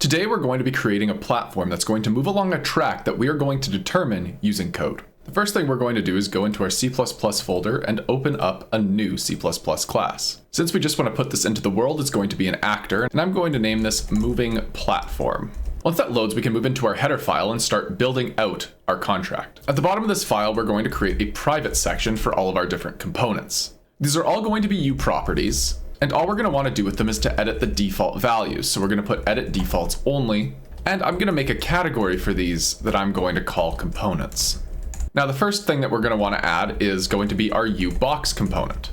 Today we're going to be creating a platform that's going to move along a track that we are going to determine using code. The first thing we're going to do is go into our C++ folder and open up a new C++ class. Since we just want to put this into the world, it's going to be an actor, and I'm going to name this moving platform. Once that loads, we can move into our header file and start building out our contract. At the bottom of this file, we're going to create a private section for all of our different components. These are all going to be U properties, and all we're going to want to do with them is to edit the default values. So we're going to put edit defaults only, and I'm going to make a category for these that I'm going to call components. Now the first thing that we're going to want to add is going to be our UBox component.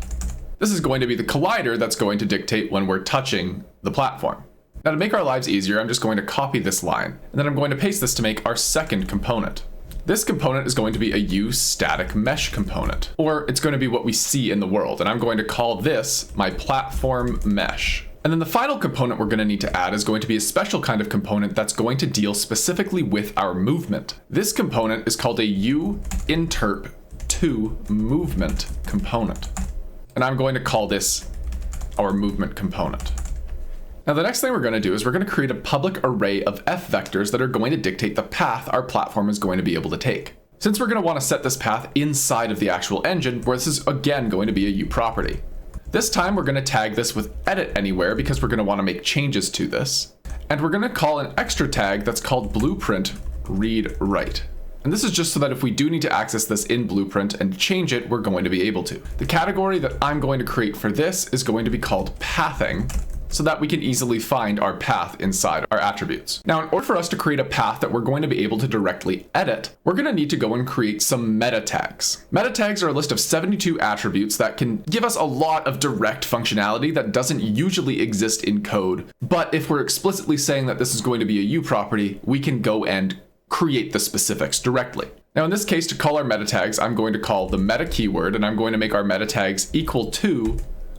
This is going to be the collider that's going to dictate when we're touching the platform. Now to make our lives easier, I'm just going to copy this line, and then I'm going to paste this to make our second component. This component is going to be a uStaticMesh component, or it's going to be what we see in the world, and I'm going to call this my platform mesh. And then the final component we're going to need to add is going to be a special kind of component that's going to deal specifically with our movement. This component is called a InterpMovement Component, and I'm going to call this our movement component. Now the next thing we're going to do is we're going to create a public array of f vectors that are going to dictate the path our platform is going to be able to take. Since we're going to want to set this path inside of the actual engine, where this is again going to be a U property. This time we're going to tag this with edit anywhere because we're going to want to make changes to this. And we're going to call an extra tag that's called blueprint read write. And this is just so that if we do need to access this in Blueprint and change it, we're going to be able to. The category that I'm going to create for this is going to be called pathing, so that we can easily find our path inside our attributes. Now, in order for us to create a path that we're going to be able to directly edit, we're going to need to go and create some meta tags. Meta tags are a list of 72 attributes that can give us a lot of direct functionality that doesn't usually exist in code. But if we're explicitly saying that this is going to be a U property, we can go and create the specifics directly. Now, in this case, to call our meta tags, I'm going to call the meta keyword, and I'm going to make our meta tags equal to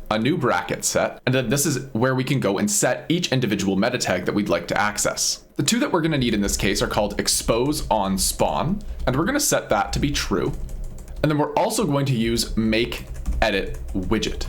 a new bracket set, and then this is where we can go and set each individual meta tag that we'd like to access. The two that we're going to need in this case are called expose on spawn, and we're going to set that to be true. And then we're also going to use make edit widget,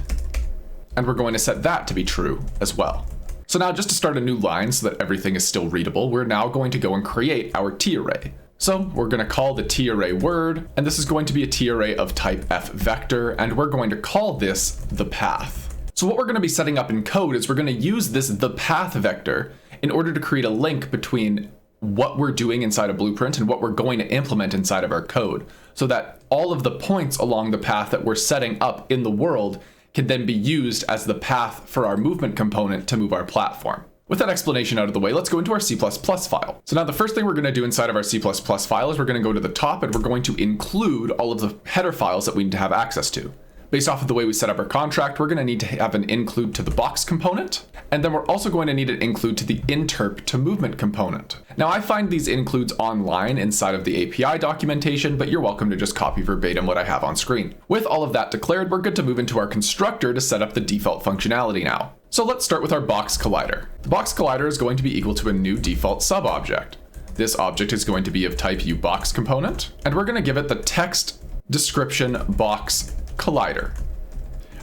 and we're going to set that to be true as well. So now just to start a new line so that everything is still readable, we're now going to go and create our T array. So we're going to call the T array word, and this is going to be a T array of type f vector, and we're going to call this the path. So what we're going to be setting up in code is we're going to use this the path vector in order to create a link between what we're doing inside a blueprint and what we're going to implement inside of our code, so that all of the points along the path that we're setting up in the world can then be used as the path for our movement component to move our platform. With that explanation out of the way, let's go into our C++ file. So now the first thing we're going to do inside of our C++ file is we're going to go to the top and we're going to include all of the header files that we need to have access to. Based off of the way we set up our contract, we're going to need to have an include to the box component, and then we're also going to need an include to the InterpMovement component. Now I find these includes online inside of the API documentation, but you're welcome to just copy verbatim what I have on screen. With all of that declared, we're good to move into our constructor to set up the default functionality now. So let's start with our box collider. The box collider is going to be equal to a new default sub-object. This object is going to be of type UBox component, and we're going to give it the text description box collider.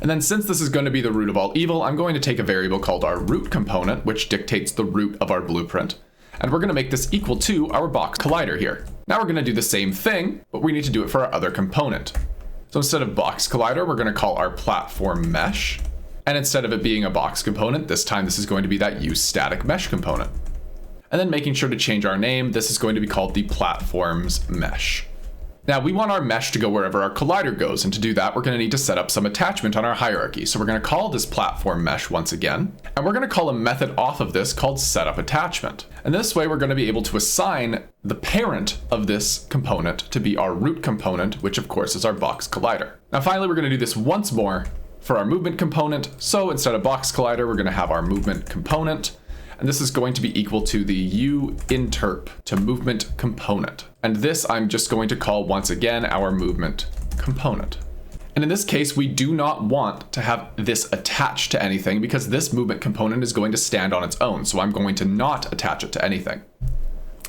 And then since this is going to be the root of all evil, I'm going to take a variable called our root component, which dictates the root of our blueprint. And we're going to make this equal to our box collider here. Now we're going to do the same thing, but we need to do it for our other component. So instead of box collider, we're going to call our platform mesh. And instead of it being a box component, this time this is going to be that uStaticMesh component. And then making sure to change our name, this is going to be called the platforms mesh. Now we want our mesh to go wherever our collider goes, and to do that, we're going to need to set up some attachment on our hierarchy. So we're going to call this platform mesh once again, and we're going to call a method off of this called setUpAttachment. And this way we're going to be able to assign the parent of this component to be our root component, which of course is our box collider. Now finally, we're going to do this once more for our movement component. So instead of box collider, we're going to have our movement component. And this is going to be equal to the InterpMovement component. And this I'm just going to call once again our movement component. And in this case, we do not want to have this attached to anything because this movement component is going to stand on its own. So I'm going to not attach it to anything.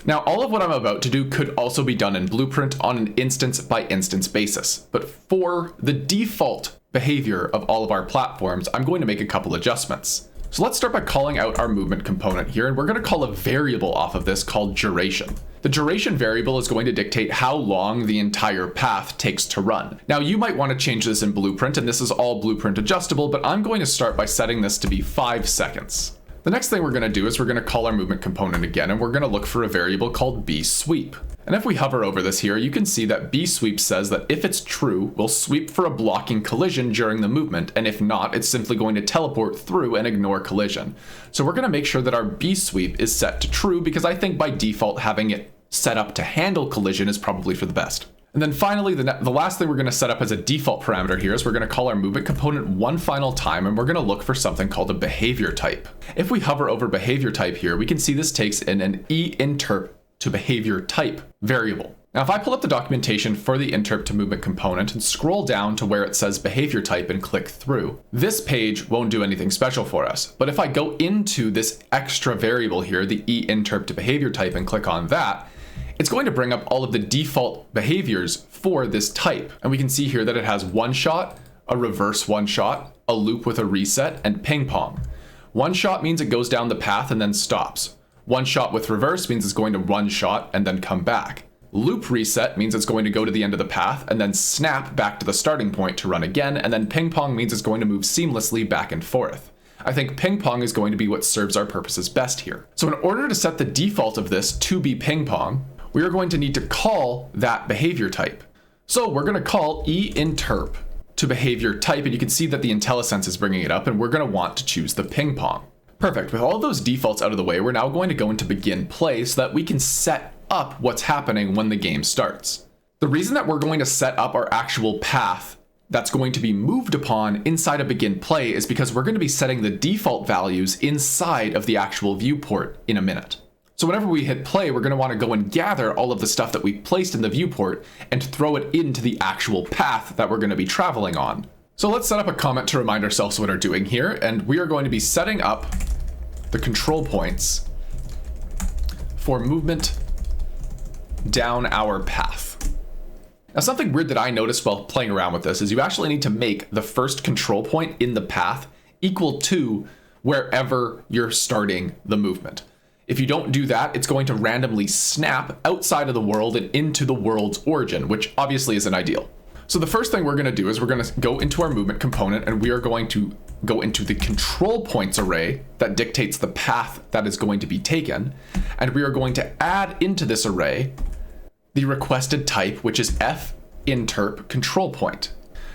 Now, all of what I'm about to do could also be done in Blueprint on an instance by instance basis. But for the default behavior of all of our platforms, I'm going to make a couple adjustments. So let's start by calling out our movement component here, and we're going to call a variable off of this called duration. The duration variable is going to dictate how long the entire path takes to run. Now you might want to change this in Blueprint, and this is all Blueprint adjustable, but I'm going to start by setting this to be 5 seconds. The next thing we're going to do is we're going to call our movement component again, and we're going to look for a variable called bSweep. And if we hover over this here, you can see that bSweep says that if it's true, we'll sweep for a blocking collision during the movement, and if not, it's simply going to teleport through and ignore collision. So we're going to make sure that our bSweep is set to true, because I think by default having it set up to handle collision is probably for the best. And then finally, the last thing we're going to set up as a default parameter here is we're going to call our movement component one final time, and we're going to look for something called a behavior type. If we hover over behavior type here, we can see this takes in an InterpBehaviorType variable. Now, if I pull up the documentation for the InterpMovement component and scroll down to where it says behavior type and click through, this page won't do anything special for us. But if I go into this extra variable here, the InterpBehaviorType, and click on that, it's going to bring up all of the default behaviors for this type. And we can see here that it has one shot, a reverse one shot, a loop with a reset, and ping pong. One shot means it goes down the path and then stops. One shot with reverse means it's going to one shot and then come back. Loop reset means it's going to go to the end of the path and then snap back to the starting point to run again. And then ping pong means it's going to move seamlessly back and forth. I think ping pong is going to be what serves our purposes best here. So in order to set the default of this to be ping pong, we are going to need to call that behavior type. So we're going to call InterpToBehaviorType, and you can see that the IntelliSense is bringing it up, and we're going to want to choose the ping pong. Perfect. With all of those defaults out of the way, we're now going to go into begin play so that we can set up what's happening when the game starts. The reason that we're going to set up our actual path that's going to be moved upon inside of begin play is because we're going to be setting the default values inside of the actual viewport in a minute. So whenever we hit play, we're going to want to go and gather all of the stuff that we placed in the viewport and throw it into the actual path that we're going to be traveling on. So let's set up a comment to remind ourselves what we're doing here, and we are going to be setting up the control points for movement down our path. Now, something weird that I noticed while playing around with this is you actually need to make the first control point in the path equal to wherever you're starting the movement. If you don't do that, it's going to randomly snap outside of the world and into the world's origin, which obviously isn't ideal. So the first thing we're going to do is we're going to go into our movement component, and we are going to go into the control points array that dictates the path that is going to be taken. And we are going to add into this array the requested type, which is FInterpControlPoint.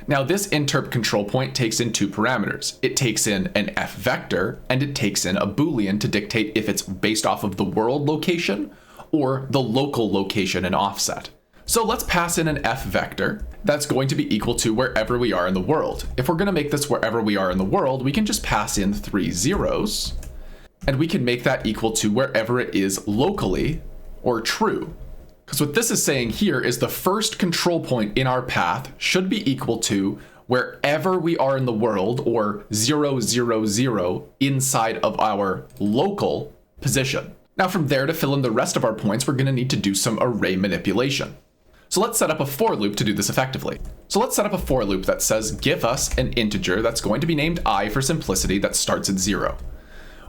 Now this interp control point takes in two parameters. It takes in an F vector and it takes in a Boolean to dictate if it's based off of the world location or the local location and offset. So let's pass in an F vector that's going to be equal to wherever we are in the world. If we're going to make this wherever we are in the world, we can just pass in 3 zeros, and we can make that equal to wherever it is locally or true. Because what this is saying here is the first control point in our path should be equal to wherever we are in the world, or 0, 0, 0 inside of our local position. Now from there, to fill in the rest of our points, we're going to need to do some array manipulation. So let's set up a for loop to do this effectively. So let's set up a for loop that says give us an integer that's going to be named I for simplicity that starts at 0.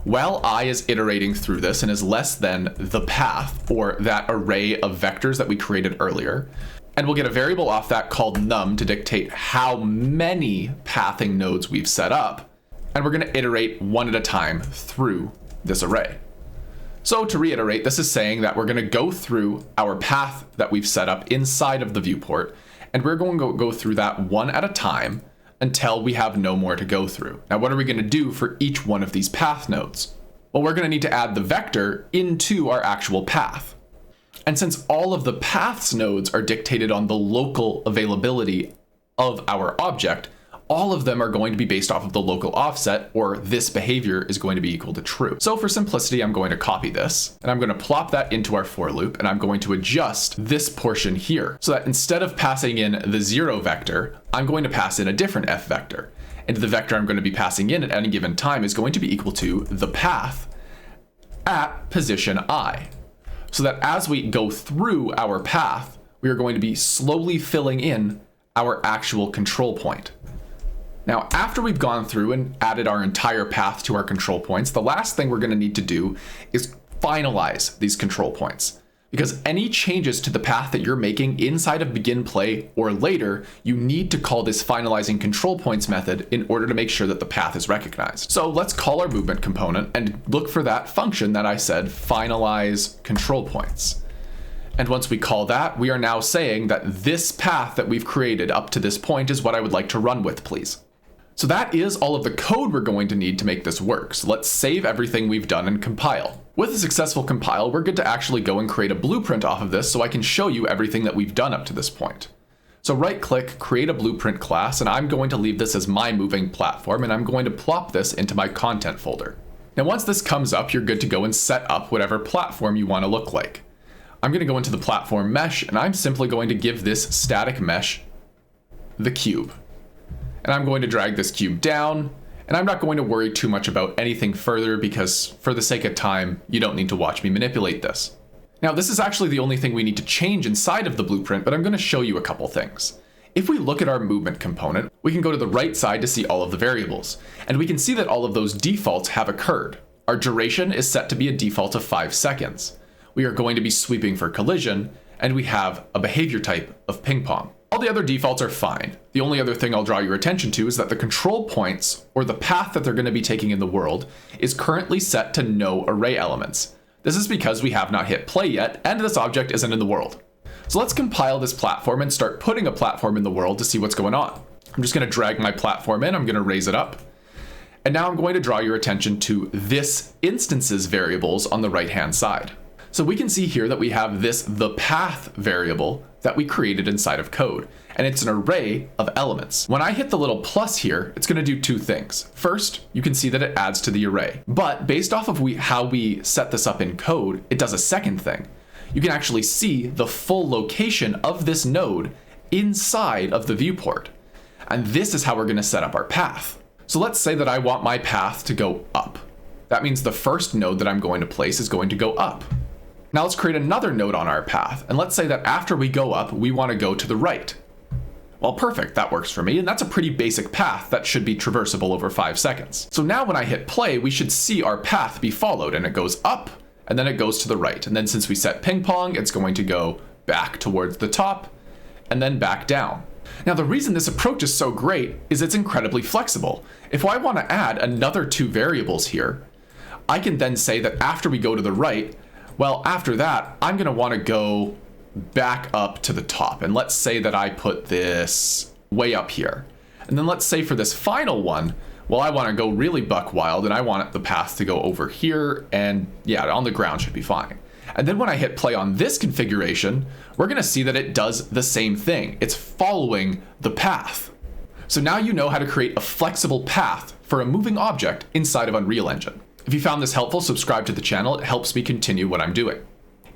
While I is iterating through this and is less than the path, or that array of vectors that we created earlier, and we'll get a variable off that called num to dictate how many pathing nodes we've set up, and we're going to iterate one at a time through this array. So to reiterate, this is saying that we're going to go through our path that we've set up inside of the viewport, and we're going to go through that one at a time until we have no more to go through. Now, what are we going to do for each one of these path nodes? Well, we're going to need to add the vector into our actual path. And since all of the paths nodes are dictated on the local availability of our object, all of them are going to be based off of the local offset, or this behavior is going to be equal to true. So for simplicity, I'm going to copy this, and I'm going to plop that into our for loop, and I'm going to adjust this portion here so that instead of passing in the 0 vector, I'm going to pass in a different F vector. And the vector I'm going to be passing in at any given time is going to be equal to the path at position I. So that as we go through our path, we are going to be slowly filling in our actual control point. Now, after we've gone through and added our entire path to our control points, the last thing we're going to need to do is finalize these control points. Because any changes to the path that you're making inside of begin play or later, you need to call this finalizing control points method in order to make sure that the path is recognized. So let's call our movement component and look for that function that I said, finalize control points. And once we call that, we are now saying that this path that we've created up to this point is what I would like to run with, please. So that is all of the code we're going to need to make this work. So let's save everything we've done and compile. With a successful compile, we're good to actually go and create a blueprint off of this so I can show you everything that we've done up to this point. So right click, create a blueprint class, and I'm going to leave this as my moving platform, and I'm going to plop this into my content folder. Now once this comes up, you're good to go and set up whatever platform you want to look like. I'm going to go into the platform mesh, and I'm simply going to give this static mesh the cube. And I'm going to drag this cube down, and I'm not going to worry too much about anything further because for the sake of time, you don't need to watch me manipulate this. Now, this is actually the only thing we need to change inside of the blueprint, but I'm going to show you a couple things. If we look at our movement component, we can go to the right side to see all of the variables, and we can see that all of those defaults have occurred. Our duration is set to be a default of 5 seconds. We are going to be sweeping for collision, and we have a behavior type of ping pong. All the other defaults are fine. The only other thing I'll draw your attention to is that the control points, or the path that they're going to be taking in the world, is currently set to no array elements. This is because we have not hit play yet, and this object isn't in the world. So let's compile this platform and start putting a platform in the world to see what's going on. I'm just going to drag my platform in, I'm going to raise it up. And now I'm going to draw your attention to this instances variables on the right-hand side. So we can see here that we have this the path variable that we created inside of code, and it's an array of elements. When I hit the little plus here, it's going to do two things. First, you can see that it adds to the array, but based off of how we set this up in code, it does a second thing. You can actually see the full location of this node inside of the viewport. And this is how we're going to set up our path. So let's say that I want my path to go up. That means the first node that I'm going to place is going to go up. Now let's create another node on our path, and let's say that after we go up, we want to go to the right. Well, perfect, that works for me, and that's a pretty basic path that should be traversable over 5 seconds. So now when I hit play, we should see our path be followed, and it goes up, and then it goes to the right. And then since we set ping pong, it's going to go back towards the top, and then back down. Now the reason this approach is so great is it's incredibly flexible. If I want to add another 2 variables here, I can then say that after we go to the right, well, after that, I'm going to want to go back up to the top. And let's say that I put this way up here. And then let's say for this final one, well, I want to go really buck wild and I want the path to go over here, and yeah, on the ground should be fine. And then when I hit play on this configuration, we're going to see that it does the same thing. It's following the path. So now you know how to create a flexible path for a moving object inside of Unreal Engine. If you found this helpful, subscribe to the channel. It helps me continue what I'm doing.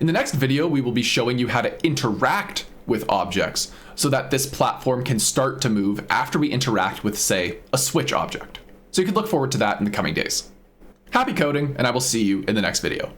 In the next video, we will be showing you how to interact with objects so that this platform can start to move after we interact with, say, a switch object. So you can look forward to that in the coming days. Happy coding, and I will see you in the next video.